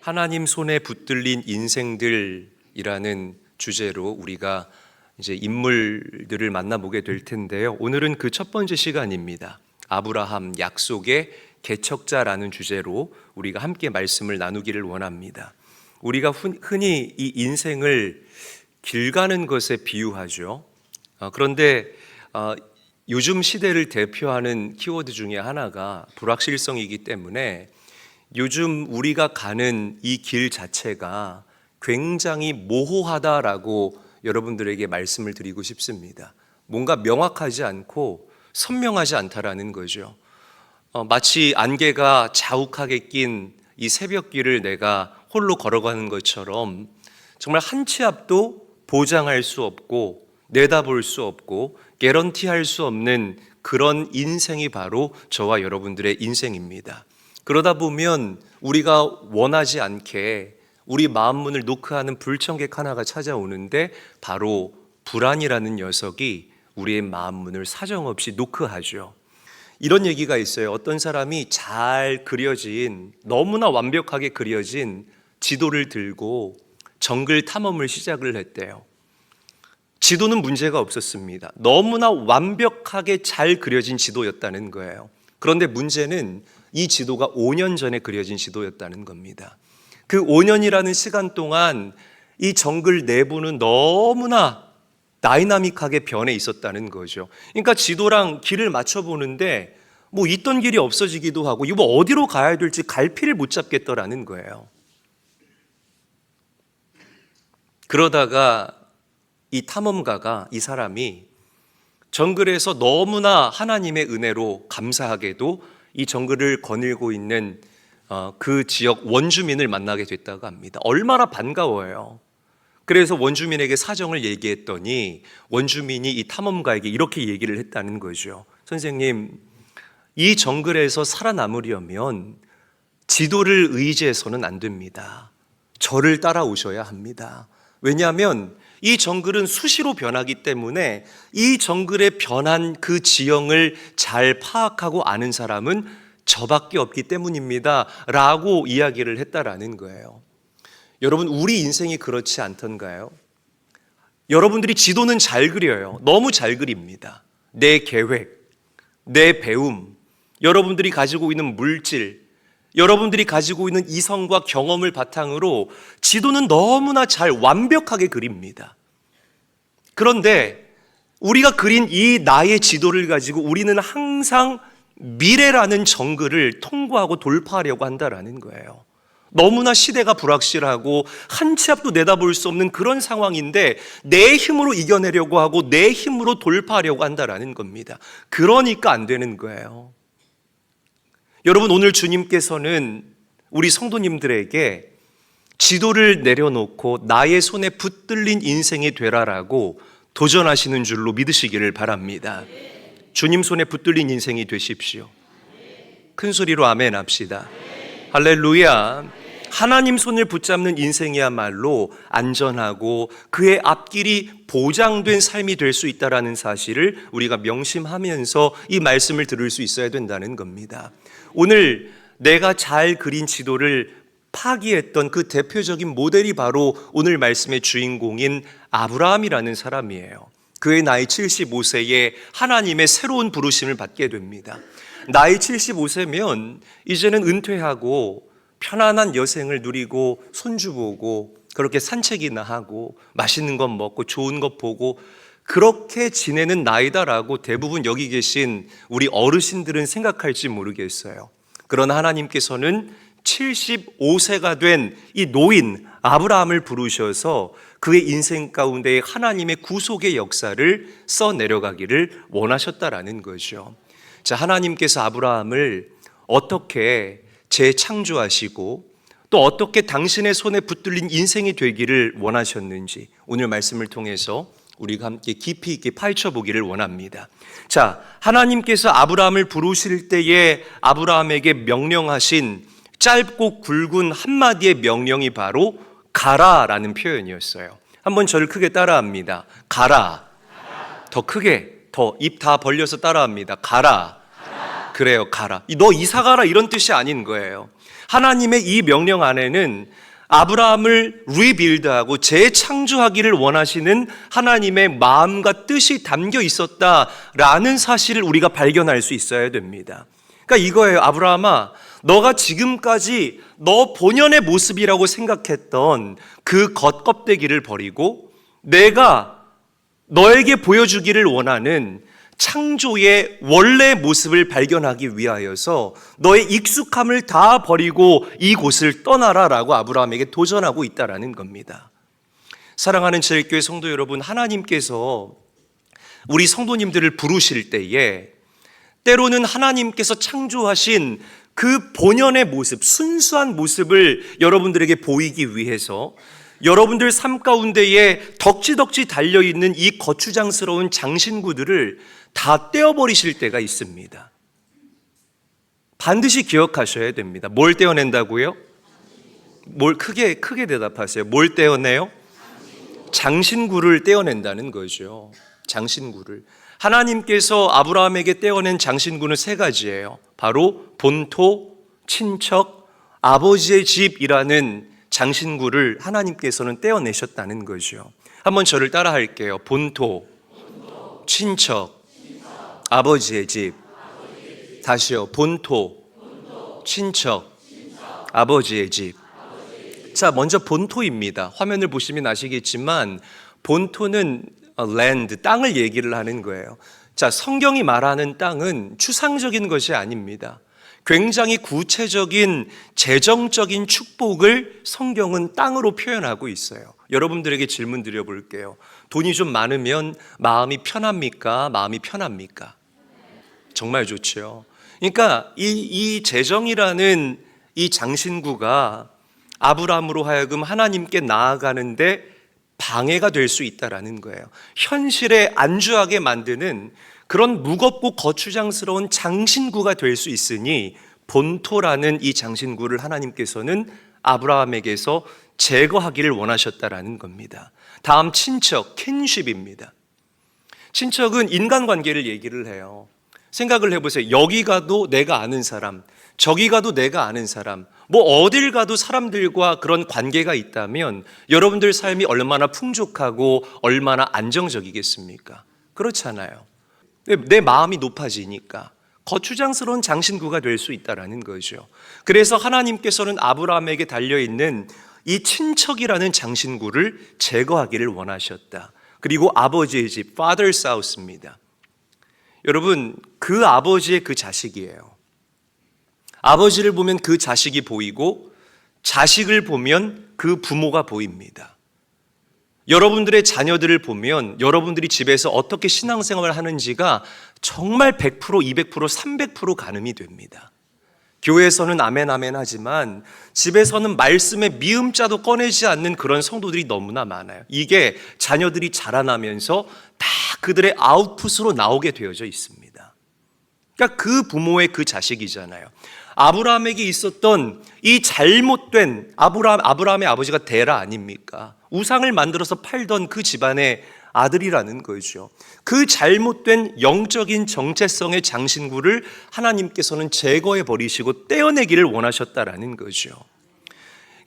하나님 손에 붙들린 인생들이라는 주제로 우리가 이제 인물들을 만나보게 될 텐데요. 오늘은 그 첫 번째 시간입니다. 아브라함 약속의 개척자라는 주제로 우리가 함께 말씀을 나누기를 원합니다. 우리가 흔히 이 인생을 길 가는 것에 비유하죠. 그런데 요즘 시대를 대표하는 키워드 중에 하나가 불확실성이기 때문에 요즘 우리가 가는 이 길 자체가 굉장히 모호하다라고 여러분들에게 말씀을 드리고 싶습니다. 뭔가 명확하지 않고 선명하지 않다라는 거죠. 마치 안개가 자욱하게 낀 이 새벽길을 내가 홀로 걸어가는 것처럼 정말 한 치 앞도 보장할 수 없고 내다볼 수 없고 개런티할 수 없는 그런 인생이 바로 저와 여러분들의 인생입니다. 그러다 보면 우리가 원하지 않게 우리 마음 문을 노크하는 불청객 하나가 찾아오는데 바로 불안이라는 녀석이 우리의 마음 문을 사정없이 노크하죠. 이런 얘기가 있어요. 어떤 사람이 잘 그려진, 너무나 완벽하게 그려진 지도를 들고 정글 탐험을 시작을 했대요. 지도는 문제가 없었습니다. 너무나 완벽하게 잘 그려진 지도였다는 거예요. 그런데 문제는 이 지도가 5년 전에 그려진 지도였다는 겁니다. 그 5년이라는 시간 동안 이 정글 내부는 너무나 다이나믹하게 변해 있었다는 거죠. 그러니까 지도랑 길을 맞춰보는데 뭐 있던 길이 없어지기도 하고 이거 어디로 가야 될지 갈피를 못 잡겠더라는 거예요. 그러다가 이 탐험가가, 이 사람이 정글에서 너무나 하나님의 은혜로 감사하게도 이 정글을 거닐고 있는 그 지역 원주민을 만나게 됐다고 합니다. 얼마나 반가워요. 그래서 원주민에게 사정을 얘기했더니 원주민이 이 탐험가에게 이렇게 얘기를 했다는 거죠. 선생님, 이 정글에서 살아남으려면 지도를 의지해서는 안 됩니다. 저를 따라오셔야 합니다. 왜냐하면 이 정글은 수시로 변하기 때문에 이 정글의 변한 그 지형을 잘 파악하고 아는 사람은 저밖에 없기 때문입니다 라고 이야기를 했다라는 거예요. 여러분, 우리 인생이 그렇지 않던가요? 여러분들이 지도는 잘 그려요. 너무 잘 그립니다. 내 계획, 내 배움, 여러분들이 가지고 있는 물질, 여러분들이 가지고 있는 이성과 경험을 바탕으로 지도는 너무나 잘 완벽하게 그립니다. 그런데 우리가 그린 이 나의 지도를 가지고 우리는 항상 미래라는 정글을 통과하고 돌파하려고 한다라는 거예요. 너무나 시대가 불확실하고 한 치 앞도 내다볼 수 없는 그런 상황인데 내 힘으로 이겨내려고 하고 내 힘으로 돌파하려고 한다라는 겁니다. 그러니까 안 되는 거예요. 여러분, 오늘 주님께서는 우리 성도님들에게 지도를 내려놓고 나의 손에 붙들린 인생이 되라라고 도전하시는 줄로 믿으시기를 바랍니다. 주님 손에 붙들린 인생이 되십시오. 큰 소리로 아멘 합시다. 할렐루야. 하나님 손을 붙잡는 인생이야말로 안전하고 그의 앞길이 보장된 삶이 될 수 있다는 사실을 우리가 명심하면서 이 말씀을 들을 수 있어야 된다는 겁니다. 오늘 내가 잘 그린 지도를 파기했던 그 대표적인 모델이 바로 오늘 말씀의 주인공인 아브라함이라는 사람이에요. 그의 나이 75세에 하나님의 새로운 부르심을 받게 됩니다. 나이 75세면 이제는 은퇴하고 편안한 여생을 누리고 손주 보고 그렇게 산책이나 하고 맛있는 것 먹고 좋은 것 보고 그렇게 지내는 나이다라고 대부분 여기 계신 우리 어르신들은 생각할지 모르겠어요. 그러나 하나님께서는 75세가 된 이 노인 아브라함을 부르셔서 그의 인생 가운데 하나님의 구속의 역사를 써내려가기를 원하셨다라는 거죠. 자, 하나님께서 아브라함을 어떻게 재창조하시고 또 어떻게 당신의 손에 붙들린 인생이 되기를 원하셨는지 오늘 말씀을 통해서 우리가 함께 깊이 있게 파헤쳐 보기를 원합니다. 자, 하나님께서 아브라함을 부르실 때에 아브라함에게 명령하신 짧고 굵은 한마디의 명령이 바로 가라라는 표현이었어요. 한번 저를 크게 따라합니다. 가라. 더 크게, 더 입 다 벌려서 따라합니다. 가라. 그래요, 가라. 너 이사 가라 이런 뜻이 아닌 거예요. 하나님의 이 명령 안에는 아브라함을 리빌드하고 재창조하기를 원하시는 하나님의 마음과 뜻이 담겨 있었다라는 사실을 우리가 발견할 수 있어야 됩니다. 그러니까 이거예요. 아브라함아, 너가 지금까지 너 본연의 모습이라고 생각했던 그 겉껍데기를 버리고 내가 너에게 보여주기를 원하는 창조의 원래 모습을 발견하기 위하여서 너의 익숙함을 다 버리고 이곳을 떠나라라고 아브라함에게 도전하고 있다라는 겁니다. 사랑하는 제일교회 성도 여러분, 하나님께서 우리 성도님들을 부르실 때에 때로는 하나님께서 창조하신 그 본연의 모습, 순수한 모습을 여러분들에게 보이기 위해서 여러분들 삶 가운데에 덕지덕지 달려있는 이 거추장스러운 장신구들을 다 떼어버리실 때가 있습니다. 반드시 기억하셔야 됩니다. 뭘 떼어낸다고요? 크게 대답하세요. 뭘 떼어내요? 장신구를 떼어낸다는 거죠. 장신구를. 하나님께서 아브라함에게 떼어낸 장신구는 세 가지예요. 바로 본토, 친척, 아버지의 집이라는 장신구를 하나님께서는 떼어내셨다는 거죠. 한번 저를 따라 할게요. 본토, 친척, 아버지의 집. 다시요. 본토, 친척, 아버지의 집. 자, 먼저 본토입니다. 화면을 보시면 아시겠지만 본토는 land, 땅을 얘기를 하는 거예요. 자, 성경이 말하는 땅은 추상적인 것이 아닙니다. 굉장히 구체적인 재정적인 축복을 성경은 땅으로 표현하고 있어요. 여러분들에게 질문 드려볼게요. 돈이 좀 많으면 마음이 편합니까? 마음이 편합니까? 정말 좋죠. 그러니까 이 재정이라는 이 장신구가 아브라함으로 하여금 하나님께 나아가는데 방해가 될 수 있다라는 거예요. 현실에 안주하게 만드는 그런 무겁고 거추장스러운 장신구가 될 수 있으니 본토라는 이 장신구를 하나님께서는 아브라함에게서 제거하기를 원하셨다라는 겁니다. 다음 친척, 킨십입니다. 친척은 인간관계를 얘기를 해요. 생각을 해보세요. 여기 가도 내가 아는 사람, 저기 가도 내가 아는 사람, 뭐 어딜 가도 사람들과 그런 관계가 있다면 여러분들 삶이 얼마나 풍족하고 얼마나 안정적이겠습니까? 그렇잖아요. 내 마음이 높아지니까 거추장스러운 장신구가 될 수 있다라는 거죠. 그래서 하나님께서는 아브라함에게 달려있는 이 친척이라는 장신구를 제거하기를 원하셨다. 그리고 아버지의 집, father's house입니다. 여러분, 그 아버지의 그 자식이에요. 아버지를 보면 그 자식이 보이고 자식을 보면 그 부모가 보입니다. 여러분들의 자녀들을 보면 여러분들이 집에서 어떻게 신앙생활을 하는지가 정말 100%, 200%, 300% 가늠이 됩니다. 교회에서는 아멘 아멘 하지만 집에서는 말씀의 미음자도 꺼내지 않는 그런 성도들이 너무나 많아요. 이게 자녀들이 자라나면서 다 그들의 아웃풋으로 나오게 되어져 있습니다. 그러니까 그 부모의 그 자식이잖아요. 아브라함에게 있었던 이 잘못된 아브라함의 아버지가 데라 아닙니까? 우상을 만들어서 팔던 그 집안의 아들이라는 거죠. 그 잘못된 영적인 정체성의 장신구를 하나님께서는 제거해 버리시고 떼어내기를 원하셨다라는 거죠.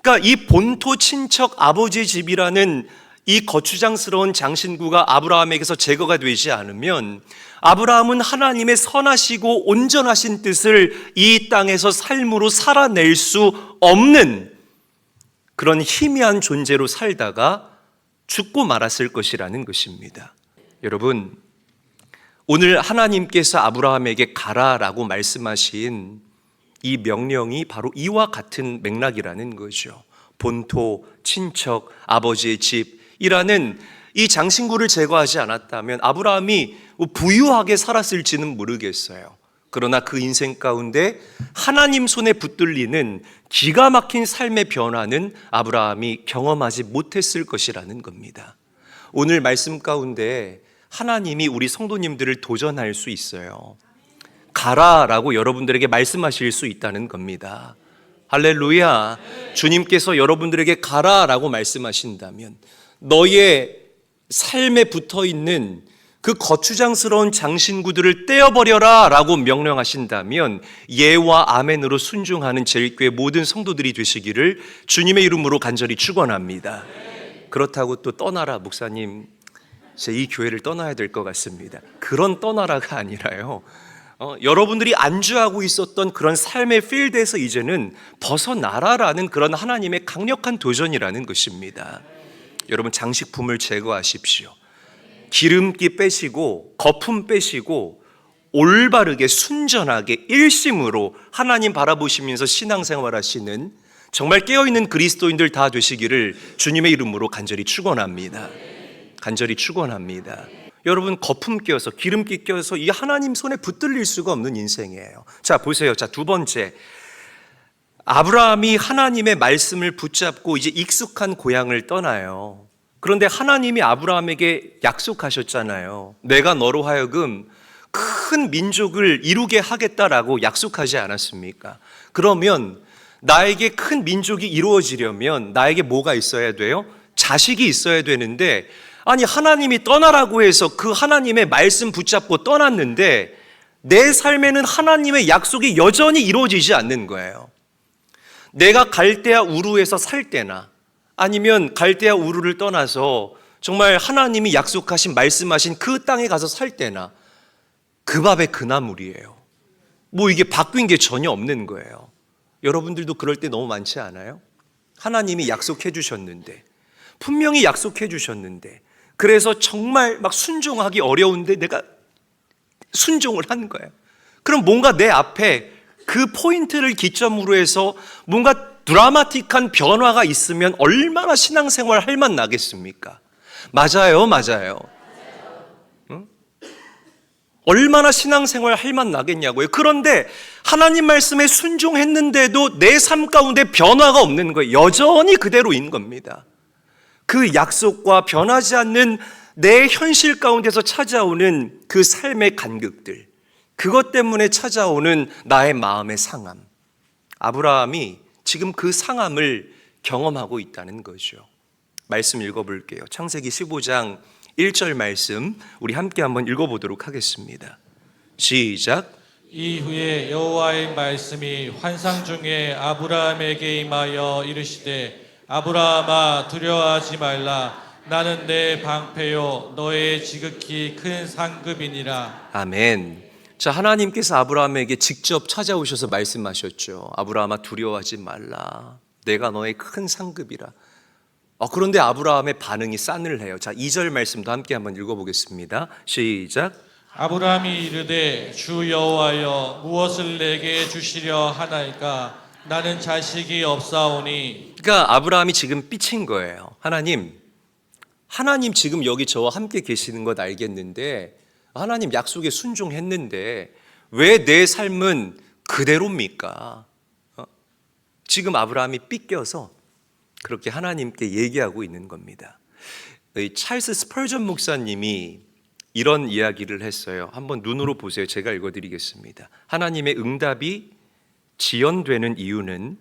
그러니까 이 본토 친척 아버지의 집이라는 이 거추장스러운 장신구가 아브라함에게서 제거가 되지 않으면 아브라함은 하나님의 선하시고 온전하신 뜻을 이 땅에서 삶으로 살아낼 수 없는 그런 희미한 존재로 살다가 죽고 말았을 것이라는 것입니다. 여러분, 오늘 하나님께서 아브라함에게 가라라고 말씀하신 이 명령이 바로 이와 같은 맥락이라는 거죠. 본토, 친척, 아버지의 집이라는 이 장신구를 제거하지 않았다면 아브라함이 부유하게 살았을지는 모르겠어요. 그러나 그 인생 가운데 하나님 손에 붙들리는 기가 막힌 삶의 변화는 아브라함이 경험하지 못했을 것이라는 겁니다. 오늘 말씀 가운데 하나님이 우리 성도님들을 도전할 수 있어요. 가라라고 여러분들에게 말씀하실 수 있다는 겁니다. 할렐루야. 주님께서 여러분들에게 가라라고 말씀하신다면 너의 삶에 붙어있는 그 거추장스러운 장신구들을 떼어버려라 라고 명령하신다면 예와 아멘으로 순종하는 제일교회 모든 성도들이 되시기를 주님의 이름으로 간절히 축원합니다. 그렇다고 또 떠나라, 목사님 제 이 교회를 떠나야 될 것 같습니다. 그런 떠나라가 아니라요, 여러분들이 안주하고 있었던 그런 삶의 필드에서 이제는 벗어나라라는 그런 하나님의 강력한 도전이라는 것입니다. 여러분, 장식품을 제거하십시오. 기름기 빼시고 거품 빼시고 올바르게 순전하게 일심으로 하나님 바라보시면서 신앙생활 하시는 정말 깨어있는 그리스도인들 다 되시기를 주님의 이름으로 간절히 축원합니다. 간절히 축원합니다. 여러분, 거품 껴서 기름기 껴서 이 하나님 손에 붙들릴 수가 없는 인생이에요. 자, 보세요. 자, 두 번째, 아브라함이 하나님의 말씀을 붙잡고 이제 익숙한 고향을 떠나요. 그런데 하나님이 아브라함에게 약속하셨잖아요. 내가 너로 하여금 큰 민족을 이루게 하겠다라고 약속하지 않았습니까? 그러면 나에게 큰 민족이 이루어지려면 나에게 뭐가 있어야 돼요? 자식이 있어야 되는데, 아니 하나님이 떠나라고 해서 그 하나님의 말씀 붙잡고 떠났는데 내 삶에는 하나님의 약속이 여전히 이루어지지 않는 거예요. 내가 갈대아 우르에서 살 때나 아니면 갈대아 우르를 떠나서 정말 하나님이 약속하신 말씀하신 그 땅에 가서 살 때나 그 밥에 그 나물이에요. 뭐 이게 바뀐 게 전혀 없는 거예요. 여러분들도 그럴 때 너무 많지 않아요? 하나님이 약속해 주셨는데, 분명히 약속해 주셨는데, 그래서 정말 막 순종하기 어려운데 내가 순종을 한 거예요. 그럼 뭔가 내 앞에 그 포인트를 기점으로 해서 뭔가 드라마틱한 변화가 있으면 얼마나 신앙생활 할 맛 나겠습니까? 맞아요, 맞아요. 응? 얼마나 신앙생활 할 맛 나겠냐고요. 그런데 하나님 말씀에 순종했는데도 내 삶 가운데 변화가 없는 거예요. 여전히 그대로인 겁니다. 그 약속과 변하지 않는 내 현실 가운데서 찾아오는 그 삶의 간극들, 그것 때문에 찾아오는 나의 마음의 상함. 아브라함이 지금 그 상함을 경험하고 있다는 거죠. 말씀 읽어볼게요. 창세기 15장 1절 말씀 우리 함께 한번 읽어보도록 하겠습니다. 시작. 이후에 여호와의 말씀이 환상 중에 아브라함에게 임하여 이르시되 아브라함아 두려워하지 말라. 나는 내 방패요 너의 지극히 큰 상급이니라. 아멘. 자, 하나님께서 아브라함에게 직접 찾아오셔서 말씀하셨죠. 아브라함아 두려워하지 말라. 내가 너의 큰 상급이라. 그런데 아브라함의 반응이 싸늘해요. 자, 2절 말씀도 함께 한번 읽어보겠습니다. 시작. 아브라함이 이르되 주 여호와여 무엇을 내게 주시려 하나이까? 나는 자식이 없사오니. 그러니까 아브라함이 지금 삐친 거예요. 하나님 지금 여기 저와 함께 계시는 것 알겠는데, 하나님 약속에 순종했는데 왜 내 삶은 그대로입니까? 지금 아브라함이 삐껴서 그렇게 하나님께 얘기하고 있는 겁니다. 찰스 스펄전 목사님이 이런 이야기를 했어요. 한번 눈으로 보세요. 제가 읽어드리겠습니다. 하나님의 응답이 지연되는 이유는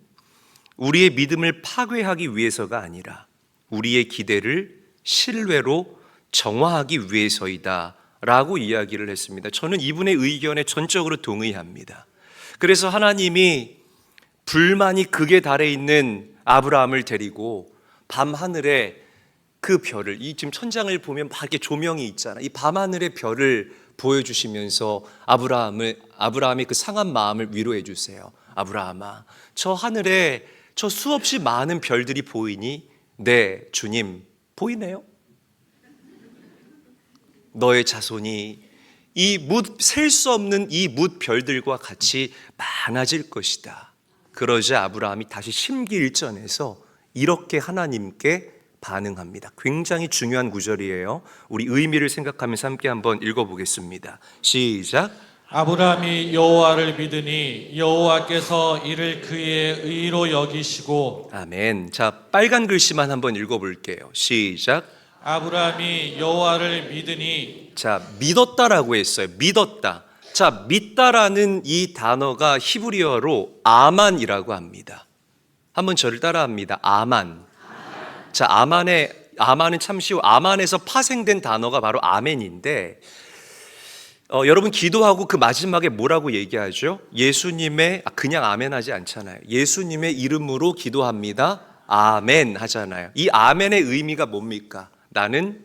우리의 믿음을 파괴하기 위해서가 아니라 우리의 기대를 신뢰로 정화하기 위해서이다 라고 이야기를 했습니다. 저는 이분의 의견에 전적으로 동의합니다. 그래서 하나님이 불만이 극에 달해 있는 아브라함을 데리고 밤하늘에 그 별을, 이 지금 천장을 보면 막 이렇게 조명이 있잖아. 이 밤하늘의 별을 보여주시면서 아브라함의 그 상한 마음을 위로해 주세요. 아브라함아, 저 하늘에 저 수없이 많은 별들이 보이니? 네, 주님, 보이네요. 너의 자손이 이 셀 수 없는 이 뭇 별들과 같이 많아질 것이다. 그러자 아브라함이 다시 심기일전해서 이렇게 하나님께 반응합니다. 굉장히 중요한 구절이에요. 우리 의미를 생각하면서 함께 한번 읽어보겠습니다. 시작. 아브라함이 여호와를 믿으니 여호와께서 이를 그의 의로 여기시고. 아멘. 자, 빨간 글씨만 한번 읽어볼게요. 시작. 아브라함이 여호와를 믿으니. 자, 믿었다라고 했어요. 믿었다. 자, 믿다라는 이 단어가 히브리어로 아만이라고 합니다. 한번 저를 따라합니다. 아만. 자, 아만은 참 쉬워. 아만에서 파생된 단어가 바로 아멘인데, 여러분 기도하고 그 마지막에 뭐라고 얘기하죠? 예수님의, 그냥 아멘 하지 않잖아요. 예수님의 이름으로 기도합니다. 아멘 하잖아요. 이 아멘의 의미가 뭡니까? 나는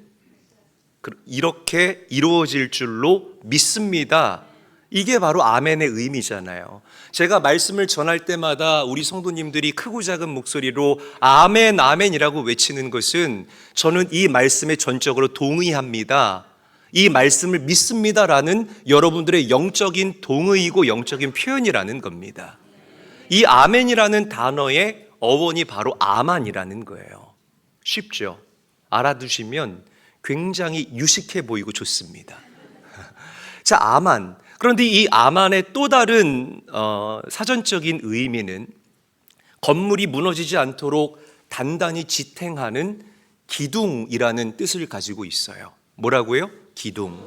이렇게 이루어질 줄로 믿습니다. 이게 바로 아멘의 의미잖아요. 제가 말씀을 전할 때마다 우리 성도님들이 크고 작은 목소리로 아멘, 아멘이라고 외치는 것은 저는 이 말씀에 전적으로 동의합니다. 이 말씀을 믿습니다라는 여러분들의 영적인 동의이고 영적인 표현이라는 겁니다. 이 아멘이라는 단어의 어원이 바로 아만이라는 거예요. 쉽죠? 알아두시면 굉장히 유식해 보이고 좋습니다. 자, 아만. 그런데 이 아만의 또 다른 사전적인 의미는 건물이 무너지지 않도록 단단히 지탱하는 기둥이라는 뜻을 가지고 있어요. 뭐라고요? 기둥.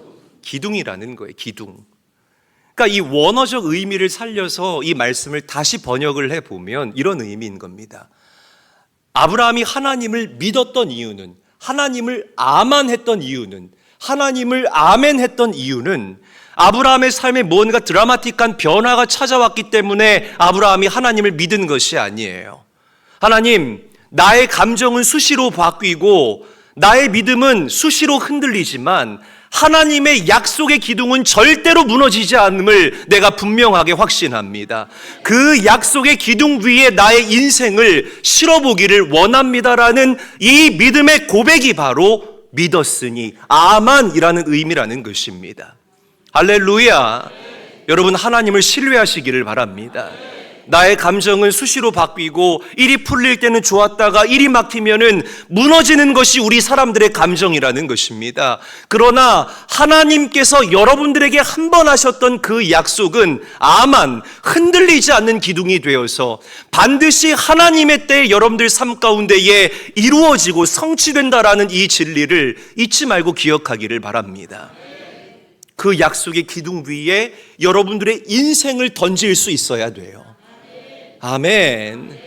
기둥이라는 거예요. 기둥. 그러니까 이 원어적 의미를 살려서 이 말씀을 다시 번역을 해보면 이런 의미인 겁니다. 아브라함이 하나님을 믿었던 이유는, 하나님을 아만했던 이유는, 하나님을 아멘했던 이유는 아브라함의 삶에 뭔가 드라마틱한 변화가 찾아왔기 때문에 아브라함이 하나님을 믿은 것이 아니에요. 하나님, 나의 감정은 수시로 바뀌고 나의 믿음은 수시로 흔들리지만 하나님의 약속의 기둥은 절대로 무너지지 않음을 내가 분명하게 확신합니다. 그 약속의 기둥 위에 나의 인생을 실어보기를 원합니다라는 이 믿음의 고백이 바로 믿었으니 아만이라는 의미라는 것입니다. 할렐루야. 여러분 하나님을 신뢰하시기를 바랍니다. 나의 감정은 수시로 바뀌고 일이 풀릴 때는 좋았다가 일이 막히면은 무너지는 것이 우리 사람들의 감정이라는 것입니다. 그러나 하나님께서 여러분들에게 한 번 하셨던 그 약속은 아만, 흔들리지 않는 기둥이 되어서 반드시 하나님의 때에 여러분들 삶 가운데에 이루어지고 성취된다라는 이 진리를 잊지 말고 기억하기를 바랍니다. 그 약속의 기둥 위에 여러분들의 인생을 던질 수 있어야 돼요. 아멘.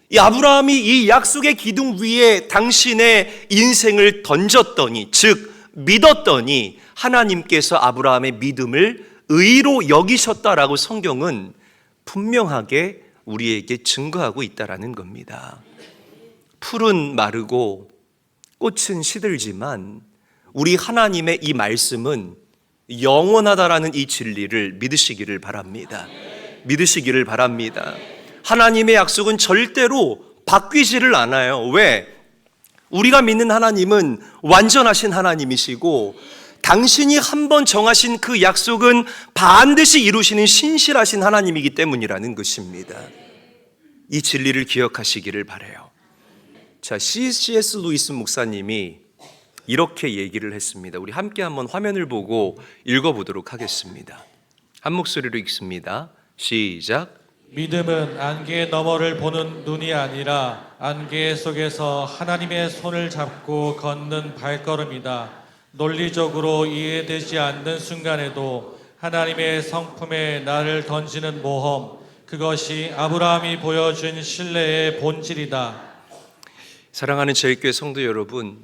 이 아브라함이 이 약속의 기둥 위에 당신의 인생을 던졌더니, 즉 믿었더니 하나님께서 아브라함의 믿음을 의로 여기셨다라고 성경은 분명하게 우리에게 증거하고 있다라는 겁니다. 풀은 마르고 꽃은 시들지만 우리 하나님의 이 말씀은 영원하다라는 이 진리를 믿으시기를 바랍니다. 믿으시기를 바랍니다. 하나님의 약속은 절대로 바뀌지를 않아요. 왜? 우리가 믿는 하나님은 완전하신 하나님이시고 당신이 한번 정하신 그 약속은 반드시 이루시는 신실하신 하나님이기 때문이라는 것입니다. 이 진리를 기억하시기를 바라요. 자, C.S. 루이스 목사님이 이렇게 얘기를 했습니다. 우리 함께 한번 화면을 보고 읽어보도록 하겠습니다. 한 목소리로 읽습니다. 시작. 믿음은 안개 너머를 보는 눈이 아니라 안개 속에서 하나님의 손을 잡고 걷는 발걸음이다. 논리적으로 이해되지 않는 순간에도 하나님의 성품에 나를 던지는 모험, 그것이 아브라함이 보여준 신뢰의 본질이다. 사랑하는 저희교회 성도 여러분,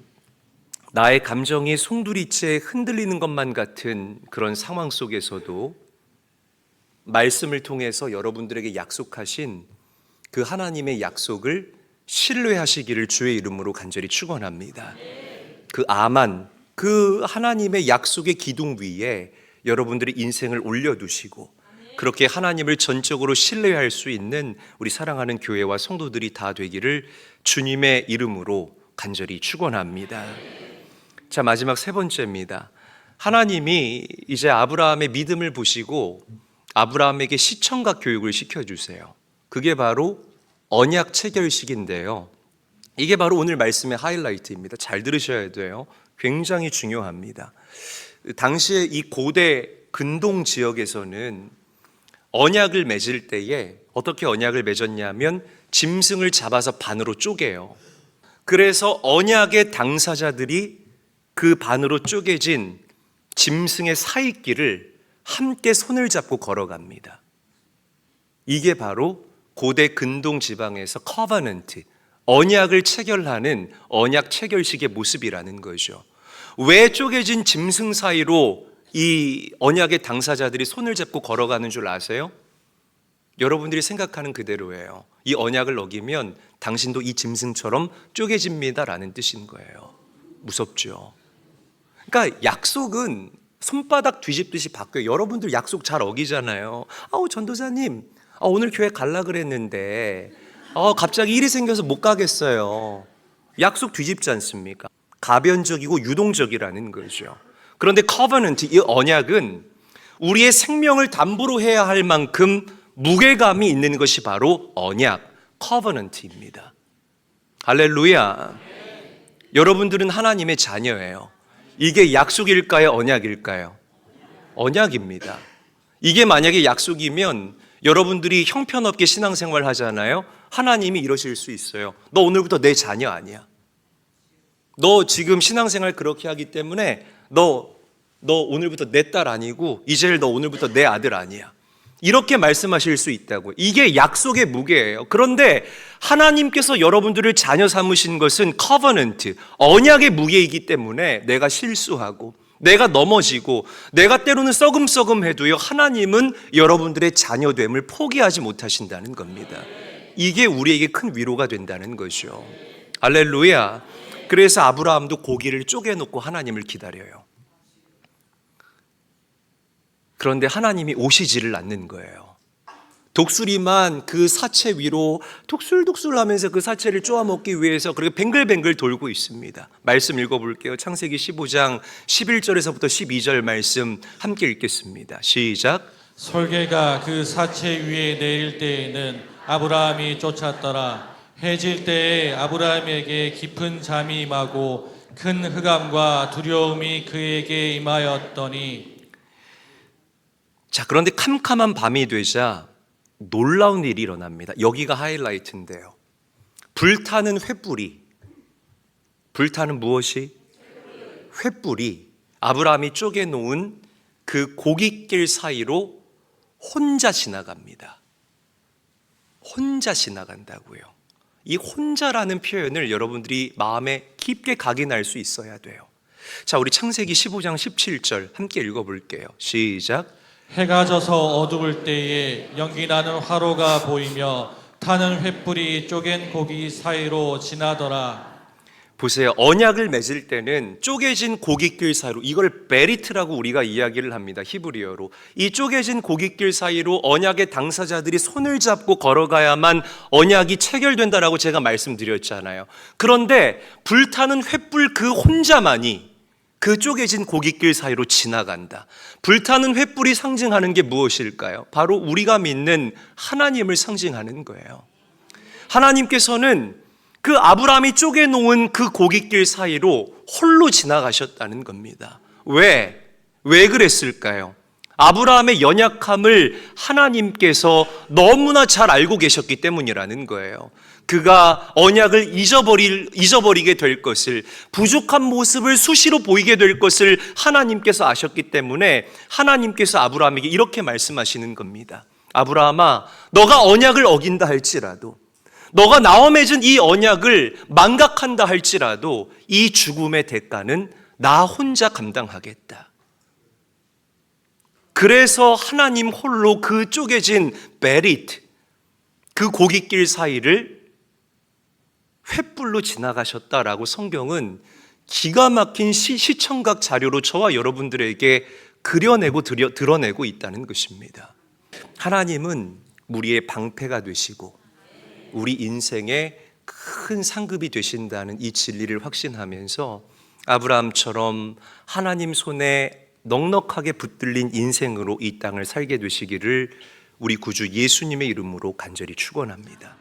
나의 감정이 송두리째 흔들리는 것만 같은 그런 상황 속에서도 말씀을 통해서 여러분들에게 약속하신 그 하나님의 약속을 신뢰하시기를 주의 이름으로 간절히 축원합니다. 그 아만, 그 하나님의 약속의 기둥 위에 여러분들의 인생을 올려두시고 그렇게 하나님을 전적으로 신뢰할 수 있는 우리 사랑하는 교회와 성도들이 다 되기를 주님의 이름으로 간절히 축원합니다. 자, 마지막 세 번째입니다. 하나님이 이제 아브라함의 믿음을 보시고 아브라함에게 시청각 교육을 시켜주세요. 그게 바로 언약 체결식인데요. 이게 바로 오늘 말씀의 하이라이트입니다. 잘 들으셔야 돼요. 굉장히 중요합니다. 당시에 이 고대 근동 지역에서는 언약을 맺을 때에 어떻게 언약을 맺었냐면 짐승을 잡아서 반으로 쪼개요. 그래서 언약의 당사자들이 그 반으로 쪼개진 짐승의 사이길을 함께 손을 잡고 걸어갑니다. 이게 바로 고대 근동 지방에서 커버넌트, 언약을 체결하는 언약 체결식의 모습이라는 거죠. 왜 쪼개진 짐승 사이로 이 언약의 당사자들이 손을 잡고 걸어가는 줄 아세요? 여러분들이 생각하는 그대로예요. 이 언약을 어기면 당신도 이 짐승처럼 쪼개집니다라는 뜻인 거예요. 무섭죠. 그러니까 약속은 손바닥 뒤집듯이 바뀌어요. 여러분들 약속 잘 어기잖아요. 전도사님, 오늘 교회 갈라 그랬는데 갑자기 일이 생겨서 못 가겠어요. 약속 뒤집지 않습니까? 가변적이고 유동적이라는 거죠. 그런데 covenant, 이 언약은 우리의 생명을 담보로 해야 할 만큼 무게감이 있는 것이 바로 언약, covenant입니다. 할렐루야. 여러분들은 하나님의 자녀예요. 이게 약속일까요? 언약일까요? 언약입니다. 이게 만약에 약속이면 여러분들이 형편없게 신앙생활 하잖아요. 하나님이 이러실 수 있어요. 너 오늘부터 내 자녀 아니야. 너 지금 신앙생활 그렇게 하기 때문에 너 오늘부터 내 딸 아니고 이제는 너 오늘부터 내 아들 아니야. 이렇게 말씀하실 수 있다고요. 이게 약속의 무게예요. 그런데 하나님께서 여러분들을 자녀 삼으신 것은 covenant, 언약의 무게이기 때문에 내가 실수하고 내가 넘어지고 내가 때로는 썩음썩음해도요, 하나님은 여러분들의 자녀됨을 포기하지 못하신다는 겁니다. 이게 우리에게 큰 위로가 된다는 거죠. 할렐루야. 그래서 아브라함도 고기를 쪼개놓고 하나님을 기다려요. 그런데 하나님이 오시지를 않는 거예요. 독수리만 그 사체 위로 독술독술 하면서 그 사체를 쪼아먹기 위해서 그렇게 뱅글뱅글 돌고 있습니다. 말씀 읽어볼게요. 창세기 15장 11절에서부터 12절 말씀 함께 읽겠습니다. 시작. 솔개가 그 사체 위에 내릴 때에는 아브라함이 쫓았더라. 해질 때에 아브라함에게 깊은 잠이 임하고 큰 흑암과 두려움이 그에게 임하였더니. 자, 그런데 캄캄한 밤이 되자 놀라운 일이 일어납니다. 여기가 하이라이트인데요. 불타는 횃불이, 불타는 무엇이? 횃불이 아브라함이 쪼개놓은 그 고깃길 사이로 혼자 지나갑니다. 혼자 지나간다고요. 이 혼자라는 표현을 여러분들이 마음에 깊게 각인할 수 있어야 돼요. 자, 우리 창세기 15장 17절 함께 읽어볼게요. 시작. 해가 져서 어두울 때에 연기나는 화로가 보이며 타는 횃불이 쪼갠 고기 사이로 지나더라. 보세요. 언약을 맺을 때는 쪼개진 고깃길 사이로, 이걸 베리트라고 우리가 이야기를 합니다. 히브리어로. 이 쪼개진 고깃길 사이로 언약의 당사자들이 손을 잡고 걸어가야만 언약이 체결된다라고 제가 말씀드렸잖아요. 그런데 불타는 횃불 그 혼자만이 그 쪼개진 고깃길 사이로 지나간다. 불타는 횃불이 상징하는 게 무엇일까요? 바로 우리가 믿는 하나님을 상징하는 거예요. 하나님께서는 그 아브라함이 쪼개놓은 그 고깃길 사이로 홀로 지나가셨다는 겁니다. 왜 그랬을까요? 아브라함의 연약함을 하나님께서 너무나 잘 알고 계셨기 때문이라는 거예요. 그가 언약을 잊어버리게 될 것을, 부족한 모습을 수시로 보이게 될 것을 하나님께서 아셨기 때문에 하나님께서 아브라함에게 이렇게 말씀하시는 겁니다. 아브라함아, 너가 언약을 어긴다 할지라도, 너가 나와 맺은 이 언약을 망각한다 할지라도 이 죽음의 대가는 나 혼자 감당하겠다. 그래서 하나님 홀로 그 쪼개진 베리트, 그 고깃길 사이를 횃불로 지나가셨다라고 성경은 기가 막힌 시청각 자료로 저와 여러분들에게 그려내고 드러내고 있다는 것입니다. 하나님은 우리의 방패가 되시고 우리 인생의 큰 상급이 되신다는 이 진리를 확신하면서 아브라함처럼 하나님 손에 넉넉하게 붙들린 인생으로 이 땅을 살게 되시기를 우리 구주 예수님의 이름으로 간절히 축원합니다.